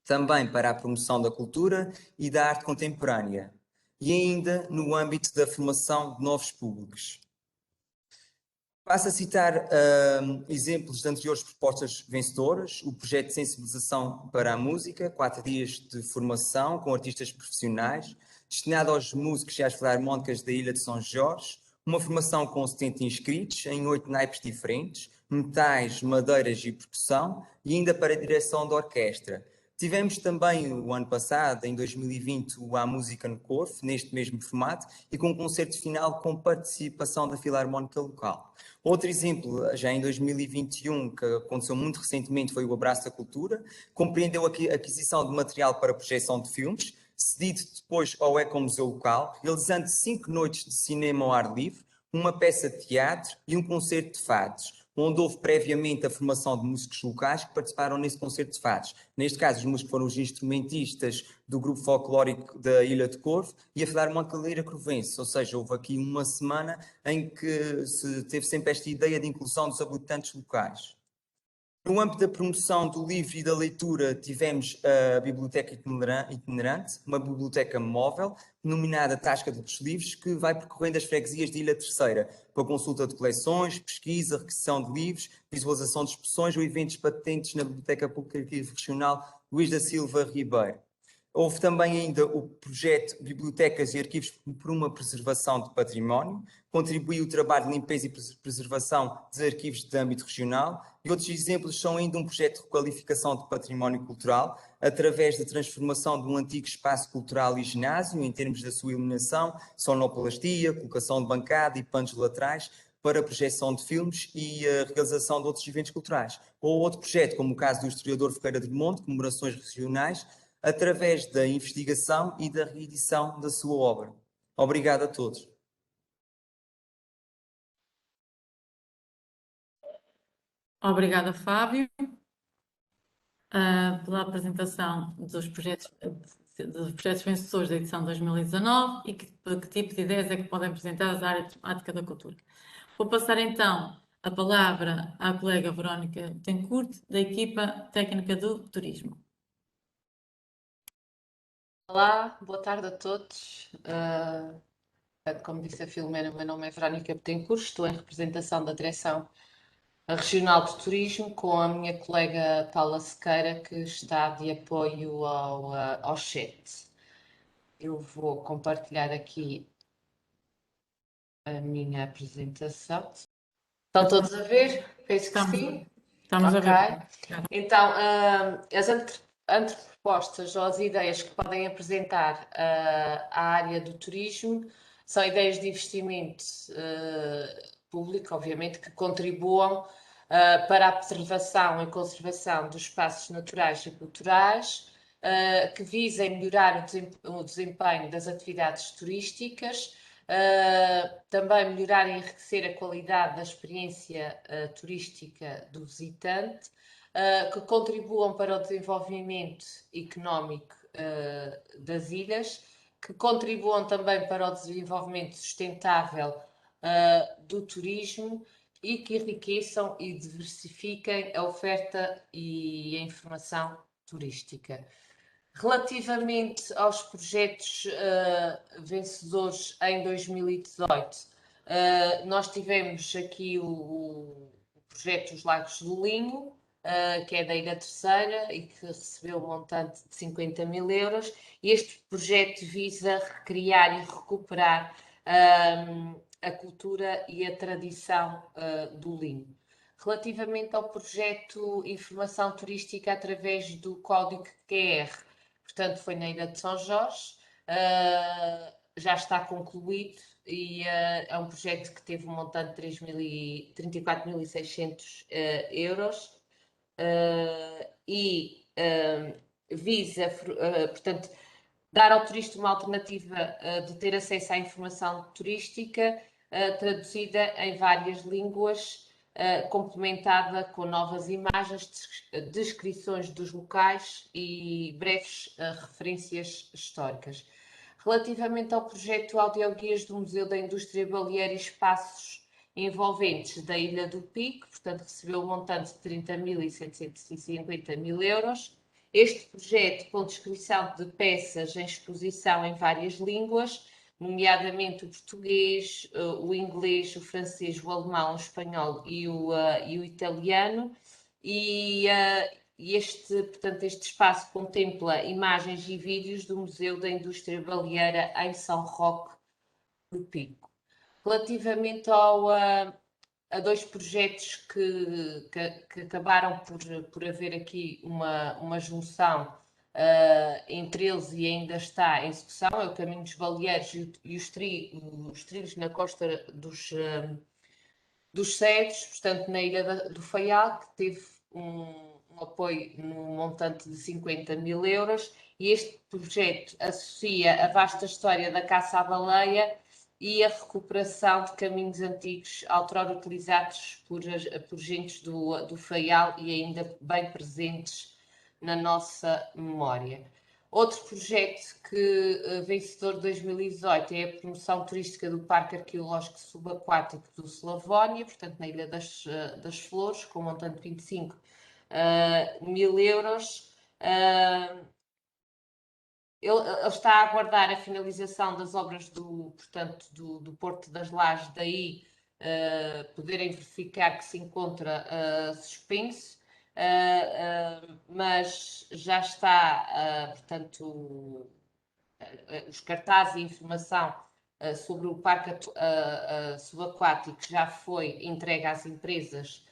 Também para a promoção da cultura e da arte contemporânea. E ainda no âmbito da formação de novos públicos. Passo a citar exemplos de anteriores propostas vencedoras: o projeto de sensibilização para a música, 4 dias de formação com artistas profissionais, destinado aos músicos e às filarmónicas da Ilha de São Jorge, uma formação com 70 inscritos em 8 naipes diferentes, metais, madeiras e percussão, e ainda para a direção da orquestra. Tivemos também o ano passado, em 2020, o A Música no Corvo, neste mesmo formato, e com um concerto final com participação da Filarmónica local. Outro exemplo, já em 2021, que aconteceu muito recentemente, foi o Abraço da Cultura, compreendeu a aquisição de material para projeção de filmes, cedido depois ao Ecomuseu local, realizando 5 noites de cinema ao ar livre, uma peça de teatro e um concerto de fados, onde houve previamente a formação de músicos locais que participaram nesse concerto de fados. Neste caso, os músicos foram os instrumentistas do grupo folclórico da Ilha de Corvo e a Filarmónica Lira Corvense, ou seja, houve aqui uma semana em que se teve sempre esta ideia de inclusão dos habitantes locais. No âmbito da promoção do livro e da leitura, tivemos a Biblioteca Itinerante, uma biblioteca móvel, denominada Tasca dos Livros, que vai percorrendo as freguesias de Ilha Terceira, para consulta de coleções, pesquisa, requisição de livros, visualização de exposições ou eventos patentes na Biblioteca Pública Regional Luís da Silva Ribeiro. Houve também ainda o projeto Bibliotecas e Arquivos por uma Preservação de Património, contribuiu o trabalho de limpeza e preservação de arquivos de âmbito regional, e outros exemplos são ainda um projeto de requalificação de património cultural, através da transformação de um antigo espaço cultural e ginásio, em termos da sua iluminação, sonoplastia, colocação de bancada e panos laterais, para a projeção de filmes e a realização de outros eventos culturais. Ou outro projeto, como o caso do historiador Ferreira de Monte, comemorações regionais, através da investigação e da reedição da sua obra. Obrigado a todos. Obrigada, Fábio, pela apresentação dos projetos vencedores da edição 2019 e que tipo de ideias é que podem apresentar à área temática da cultura. Vou passar então a palavra à colega Verónica Tencourt, da equipa técnica do turismo. Olá, boa tarde a todos. Como disse a Filomena, o meu nome é Verónica Betancourt, estou em representação da Direção Regional de Turismo com a minha colega Paula Sequeira, que está de apoio ao chat. Eu vou compartilhar aqui a minha apresentação. Estão todos a ver? Penso que sim. Estamos a ver. Então, as antepropostas ou as ideias que podem apresentar à área do turismo são ideias de investimento público, obviamente, que contribuam para a preservação e conservação dos espaços naturais e culturais, que visem melhorar o desempenho das atividades turísticas, também melhorar e enriquecer a qualidade da experiência turística do visitante, que contribuam para o desenvolvimento económico das ilhas, que contribuam também para o desenvolvimento sustentável do turismo e que enriqueçam e diversifiquem a oferta e a informação turística. Relativamente aos projetos vencedores em 2018, nós tivemos aqui o projeto Os Lagos do Linho, que é da Ilha Terceira e que recebeu um montante de 50 mil euros. Este projeto visa recriar e recuperar a cultura e a tradição do linho. Relativamente ao projeto Informação Turística através do código QR, portanto foi na Ilha de São Jorge, já está concluído e é um projeto que teve um montante de 34.600 euros e visa, portanto, dar ao turista uma alternativa de ter acesso à informação turística traduzida em várias línguas, complementada com novas imagens, descrições dos locais e breves referências históricas. Relativamente ao projeto Audioguias do Museu da Indústria Baleeira e Espaços Envolventes da Ilha do Pico, portanto recebeu um montante de 30.750 mil euros. Este projeto, com descrição de peças em exposição em várias línguas, nomeadamente o português, o inglês, o francês, o alemão, o espanhol e o italiano, portanto, este espaço contempla imagens e vídeos do Museu da Indústria Baleeira em São Roque do Pico. Relativamente a dois projetos que acabaram por haver aqui uma junção entre eles e ainda está em execução, é o Caminho dos Baleeiros e os trilhos na costa dos Cedros, portanto na Ilha do Faial, que teve um apoio no montante de 50 mil euros, e este projeto associa a vasta história da caça à baleia e a recuperação de caminhos antigos outrora utilizados por gentes do Faial e ainda bem presentes na nossa memória. Outro projeto vencedor de 2018 é a promoção turística do Parque Arqueológico Subaquático do Slavónia, portanto na Ilha das Flores, com um montante de 25 mil euros. Ele está a aguardar a finalização das obras do Porto das Lajes, daí poderem verificar que se encontra suspenso, mas já está, portanto, os cartazes e informação sobre o parque subaquático já foi entregue às empresas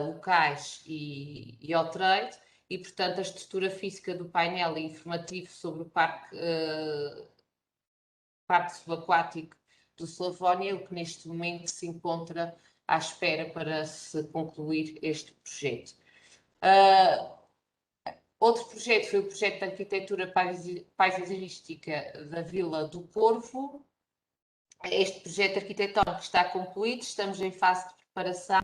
locais e ao trade, e, portanto, a estrutura física do painel informativo sobre o parque subaquático do Slavónia, o que neste momento se encontra à espera para se concluir este projeto. Outro projeto foi o projeto de arquitetura paisagística da Vila do Corvo. Este projeto arquitetónico está concluído, estamos em fase de preparação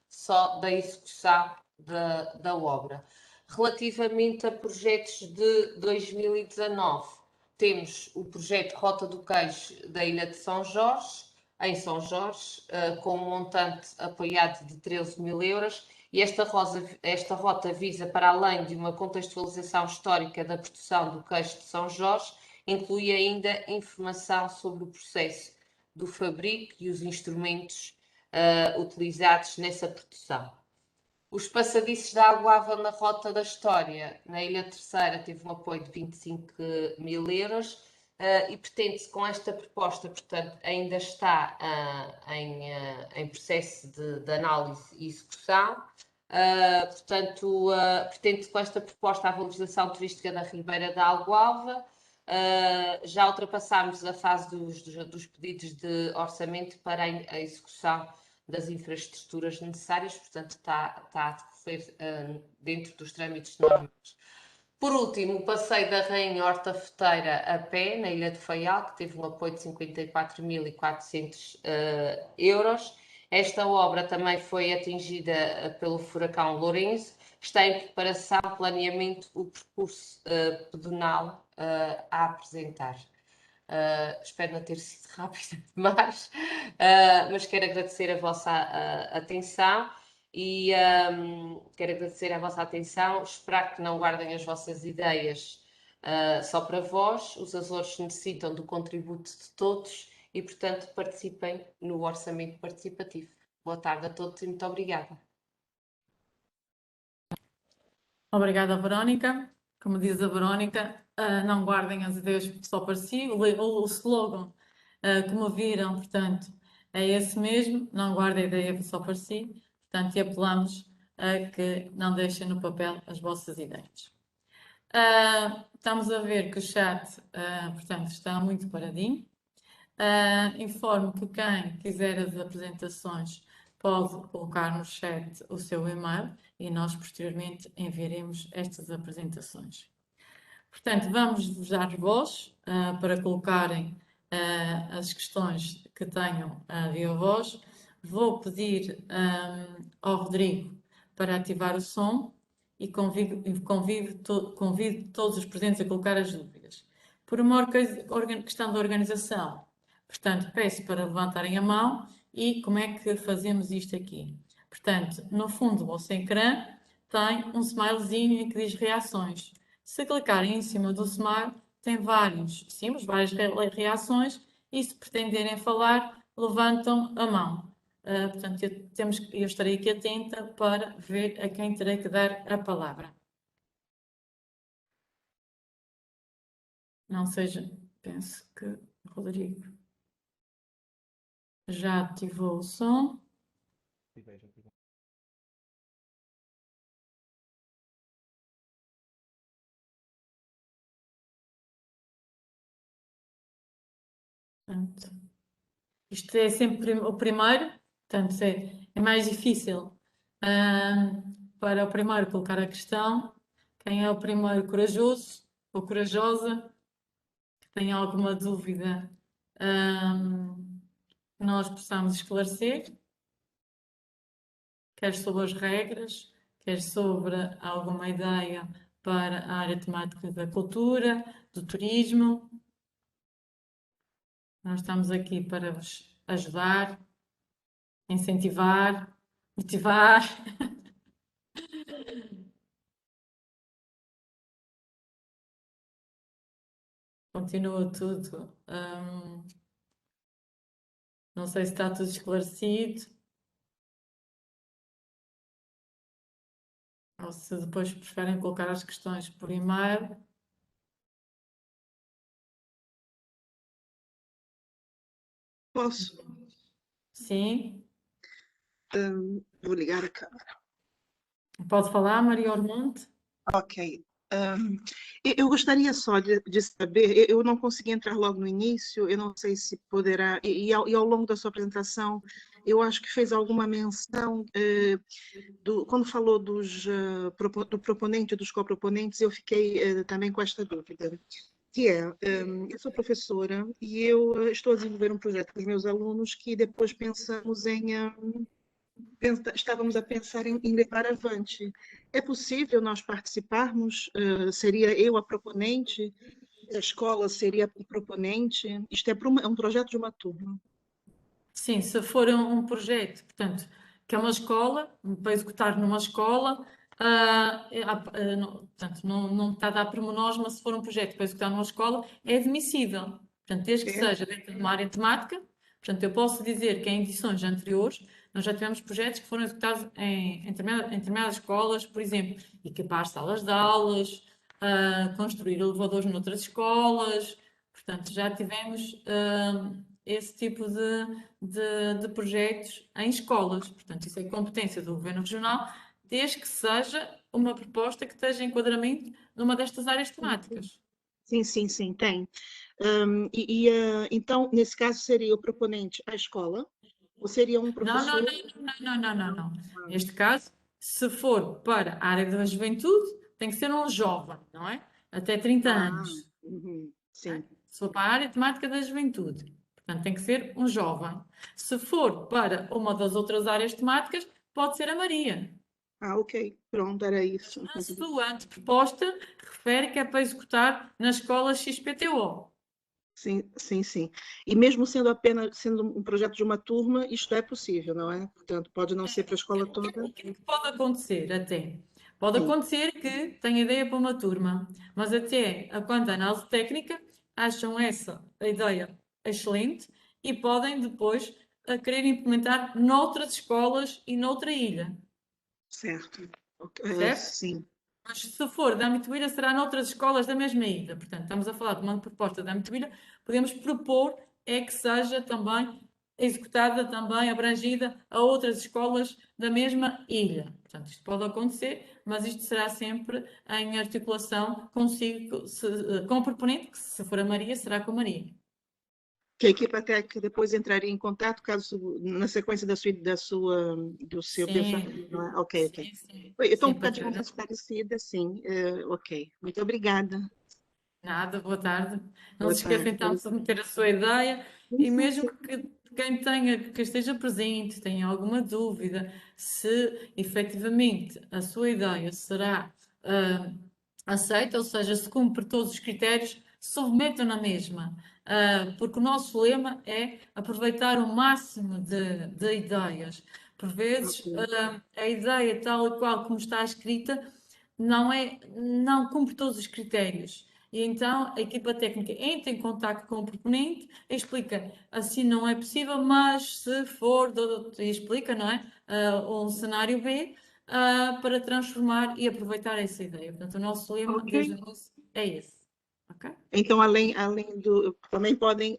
só da execução da obra. Relativamente a projetos de 2019, temos o projeto Rota do Queijo da Ilha de São Jorge, em São Jorge, com um montante apoiado de 13 mil euros, e esta rota visa, para além de uma contextualização histórica da produção do queijo de São Jorge, inclui ainda informação sobre o processo do fabrico e os instrumentos utilizados nessa produção. Os passadiços da Água na Rota da História, na Ilha Terceira, teve um apoio de 25 mil euros e pretende-se com esta proposta, portanto, ainda está em processo de análise e execução. Portanto, pretende-se com esta proposta a valorização turística da Ribeira da Alguava. Já ultrapassámos a fase dos pedidos de orçamento para a execução das infraestruturas necessárias, portanto está a decorrer dentro dos trâmites normais. Por último, o passeio da Rainha Horta-Feteira a pé, na Ilha de Faial, que teve um apoio de 54.400 euros. Esta obra também foi atingida pelo furacão Lourenço. Está em preparação, planeamento, o percurso pedonal a apresentar. Espero não ter sido rápida demais, mas quero agradecer a vossa atenção e esperar que não guardem as vossas ideias só para vós. Os Açores necessitam do contributo de todos e, portanto, participem no orçamento participativo. Boa tarde a todos e muito obrigada. Obrigada, Verónica. Como diz a Verónica, não guardem as ideias só para si. O slogan, como viram, portanto, é esse mesmo, não guardem a ideia só para si. Portanto, e apelamos a que não deixem no papel as vossas ideias. Estamos a ver que o chat, portanto, está muito paradinho. Informo que quem quiser as apresentações pode colocar no chat o seu e-mail e nós posteriormente enviaremos estas apresentações. Portanto, vamos dar voz para colocarem as questões que tenham via voz. Vou pedir ao Rodrigo para ativar o som e convido todos os presentes a colocar as dúvidas. Por uma questão de organização, portanto, peço para levantarem a mão e como é que fazemos isto aqui. Portanto, no fundo do vosso ecrã tem um smilezinho que diz reações. Se clicarem em cima do smile, tem vários símbolos, várias reações e se pretenderem falar, levantam a mão. Portanto, eu estarei aqui atenta para ver a quem terei que dar a palavra. Não seja, penso que Rodrigo já ativou o som. Portanto, isto é sempre o primeiro, portanto, é mais difícil para o primeiro colocar a questão. Quem é o primeiro corajoso ou corajosa, que tem alguma dúvida, que nós possamos esclarecer, quer sobre as regras, quer sobre alguma ideia para a área temática da cultura, do turismo. Nós estamos aqui para vos ajudar, incentivar, motivar. Continua tudo. Não sei se está tudo esclarecido. Ou se depois preferem colocar as questões por e-mail. Posso? Sim. Vou ligar a câmera. Pode falar, Maria Ormonte? Ok. Eu gostaria só de saber, eu não consegui entrar logo no início, eu não sei se poderá, e ao longo da sua apresentação, eu acho que fez alguma menção, quando falou do proponente e dos coproponentes, eu fiquei também com esta dúvida, que é, eu sou professora e eu estou a desenvolver um projeto com os meus alunos que depois pensamos em estávamos a pensar em levar avante. É possível nós participarmos? Seria eu a proponente? A escola seria o proponente? Isto é um projeto de uma turma. Sim, se for um projeto, portanto, que é uma escola, para executar numa escola, portanto, não está a dar pormenores, mas se for um projeto para executar numa escola, é admissível. Portanto, desde que É? seja dentro de uma área temática, portanto, eu posso dizer que em edições anteriores nós já tivemos projetos que foram executados em determinadas escolas, por exemplo, equipar salas de aulas, construir elevadores noutras escolas, portanto, já tivemos esse tipo de projetos em escolas. Portanto, isso é competência do Governo Regional, desde que seja uma proposta que esteja em enquadramento numa destas áreas temáticas. Sim, tem. Então, nesse caso, seria o proponente a escola? Ou seria um Não, professor? não. Neste caso, se for para a área da juventude, tem que ser um jovem, não é? Até 30 anos. Sim. Se for para a área temática da juventude, portanto, tem que ser um jovem. Se for para uma das outras áreas temáticas, pode ser a Maria. Ok, pronto, era isso. A sua anteproposta refere que é para executar na escola XPTO. Sim. E mesmo sendo um projeto de uma turma, isto é possível, não é? Portanto, pode não ser para a escola toda. O que é que pode acontecer até? Pode Sim. acontecer que tenha ideia para uma turma, mas até a quanto à análise técnica, acham essa a ideia excelente e podem depois querer implementar noutras escolas e noutra ilha, Certo. Ok, certo? sim. Mas se for da Amityville, será noutras escolas da mesma ilha. Portanto, estamos a falar de uma proposta da Amityville, podemos propor é que seja também executada, também abrangida a outras escolas da mesma ilha. Portanto, isto pode acontecer, mas isto será sempre em articulação consigo, com o proponente, que se for a Maria, será com a Maria. Que a equipa técnica depois entraria em contato caso na sequência do seu Sim, pensamento, não é? Ok. sim. Oi, eu estou um Sim, bocadinho mais Patrícia. esclarecida, sim. Ok. Muito obrigada. Nada, boa tarde. Não Boa se esqueça tarde. então de submeter a sua ideia e Sim. mesmo que quem tenha, que esteja presente, tenha alguma dúvida, se efetivamente a sua ideia será aceita, ou seja, se cumpre todos os critérios, submetam na mesma. Porque o nosso lema é aproveitar o máximo de ideias. Por vezes, Ok. a ideia tal e qual como está escrita não cumpre todos os critérios. E então a equipa técnica entra em contato com o proponente, explica assim não é possível, mas se for, e explica, não é? Um cenário B, para transformar e aproveitar essa ideia. Portanto, o nosso lema Ok. desde o início é esse. Ok? Então, além do. Também podem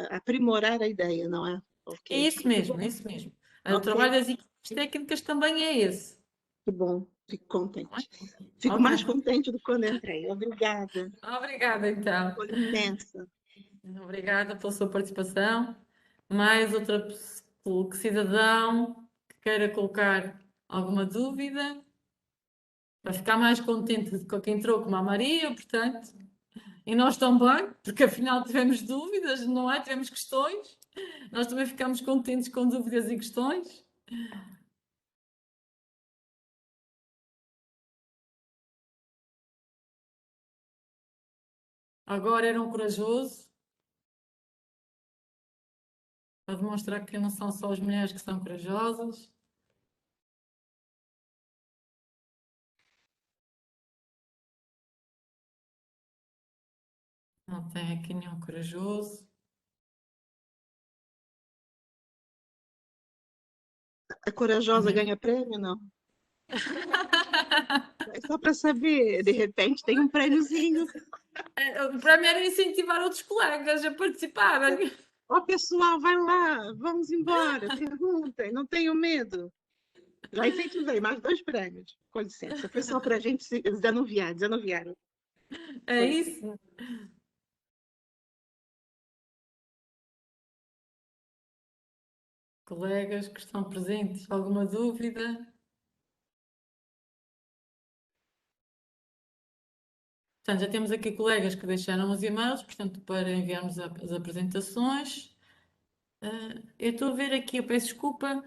aprimorar a ideia, não é? É Ok. isso mesmo, é isso mesmo. O Ok. trabalho das equipes técnicas também é esse. Que bom. Fico Não é? contente. Fico Ok. mais contente do que quando entrei. Obrigada. Obrigada, então. Com licença. Obrigada pela sua participação. Mais outra cidadão que queira colocar alguma dúvida, para ficar mais contente de quem entrou como a Maria, portanto, e nós também, porque afinal tivemos dúvidas, não é? Tivemos questões, nós também ficamos contentes com dúvidas e questões. Agora era um corajoso, para demonstrar que não são só as mulheres que são corajosas. Não tem aqui nenhum corajoso. A corajosa ganha prêmio, não? É só para saber, de repente tem um prêmiozinho. Para mim era incentivar outros colegas a participarem. Ó, pessoal, vai lá, vamos embora, perguntem, não tenham medo. Já incentivei mais 2 prêmios. Com licença, foi só para a gente se desanuviar. É isso. Colegas que estão presentes, alguma dúvida? Portanto, já temos aqui colegas que deixaram os e-mails, portanto, para enviarmos as apresentações. Eu estou a ver aqui, eu peço desculpa,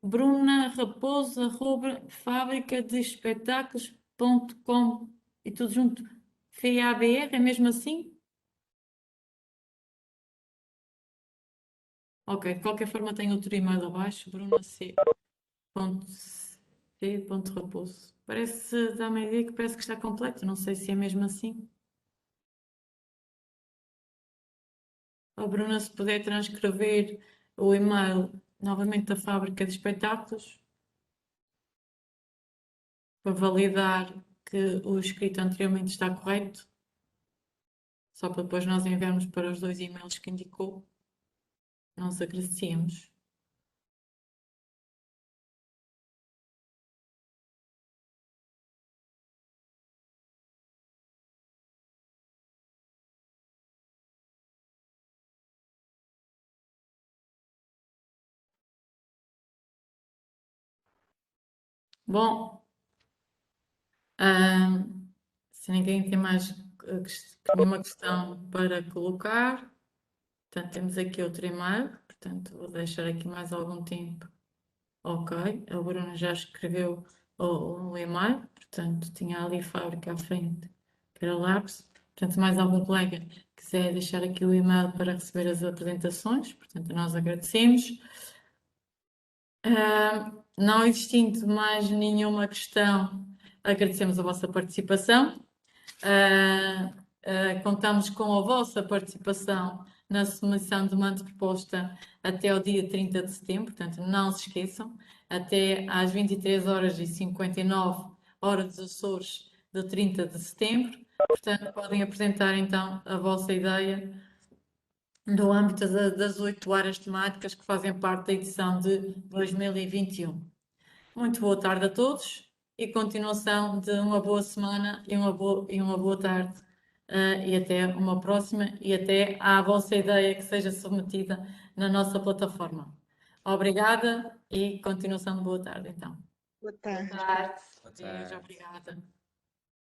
brunaraposo@fabricadeespetáculos.com e tudo junto. FABR, é mesmo assim? Ok, de qualquer forma tenho outro e-mail abaixo, brunac.c.raposo. Parece, dá-me a ideia que parece que está completo, não sei se é mesmo assim. A Bruna, se puder transcrever o e-mail novamente da Fábrica de Espetáculos, para validar que o escrito anteriormente está correto, só para depois nós enviarmos para os 2 e-mails que indicou, nós agradecemos. Bom, se ninguém tem mais nenhuma questão para colocar, portanto, temos aqui outro e-mail, portanto, vou deixar aqui mais algum tempo. Ok, a Bruna já escreveu o e-mail, portanto, tinha ali fábrica à frente, que era lápis. Portanto, mais algum colega quiser deixar aqui o e-mail para receber as apresentações, portanto, nós agradecemos. Não existindo mais nenhuma questão, agradecemos a vossa participação. Contamos com a vossa participação na submissão de uma proposta até ao dia 30 de setembro, portanto, não se esqueçam, até às 23h59 horas dos Açores do 30 de setembro. Portanto, podem apresentar então a vossa ideia no âmbito das 8 áreas temáticas que fazem parte da edição de 2021. Muito boa tarde a todos e continuação de uma boa semana e uma boa tarde. E até uma próxima e até à vossa ideia que seja submetida na nossa plataforma. Obrigada e continuação de boa tarde, então. Boa tarde. Boa tarde. Boa Beijo, tarde. obrigada.